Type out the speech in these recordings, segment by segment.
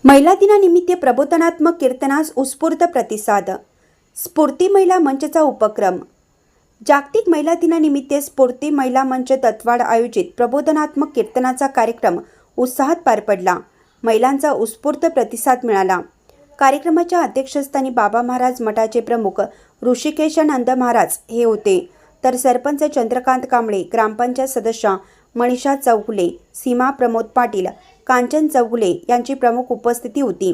महिला दिनानिमित्त प्रबोधनात्मक कीर्तनास उत्स्फूर्त प्रतिसाद. स्फूर्ती महिला मंचचा उपक्रम. जागतिक महिला दिनानिमित्त स्फूर्ती महिला मंच दत्तवाड आयोजित प्रबोधनात्मक कीर्तनाचा कार्यक्रम उत्साहात पार पडला. महिलांचा उत्स्फूर्त प्रतिसाद मिळाला. कार्यक्रमाच्या अध्यक्षस्थानी बाबा महाराज मठाचे प्रमुख ऋषिकेशानंद महाराज हे होते, तर सरपंच चंद्रकांत कांबळे, ग्रामपंचायत सदस्य मनीषा चौगुले, सीमा प्रमोद पाटील, कांचन चौगुले यांची प्रमुख उपस्थिती होती.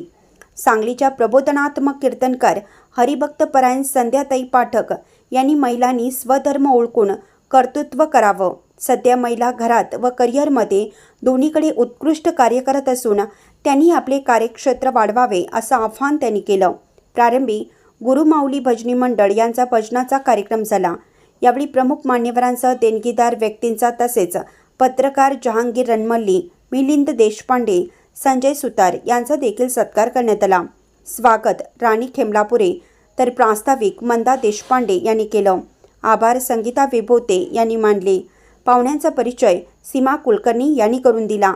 सांगलीच्या प्रबोधनात्मक कीर्तनकार हरिभक्तपरायण संध्याताई पाठक यांनी महिलांनी स्वधर्म ओळखून कर्तृत्व करावं. सध्या महिला घरात व करिअरमध्ये दोन्हीकडे उत्कृष्ट कार्य करत असून त्यांनी आपले कार्यक्षेत्र वाढवावे असं आवाहन त्यांनी केलं. प्रारंभी गुरुमाऊली भजनी मंडळ यांचा भजनाचा कार्यक्रम झाला. यावेळी प्रमुख मान्यवरांसह देणगीदार व्यक्तींचा तसेच पत्रकार जहांगीर रणमल्ली, मिलिंद देशपांडे, संजय सुतार यांचा देखील सत्कार करण्यात आला. स्वागत राणी खेमलापुरे तर प्रास्ताविक मंदा देशपांडे यांनी केलं. आभार संगीता विभोते यांनी मानले. पाहुण्यांचा परिचय सीमा कुलकर्णी यांनी करून दिला.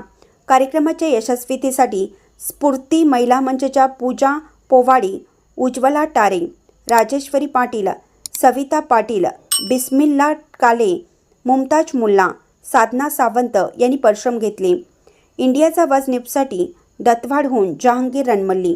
कार्यक्रमाच्या यशस्वीतेसाठी स्फूर्ती महिला मंचच्या पूजा पोवाडी, उज्ज्वला टारे, राजेश्वरी पाटील, सविता पाटील, बिस्मिल्ला काले, मुमताज मुल्ला, साधना सावंत यांनी परिश्रम घेतले. इंडियाचा आवाज न्यूजसाठी दत्तवाडहून जहांगीर रणमल्ली.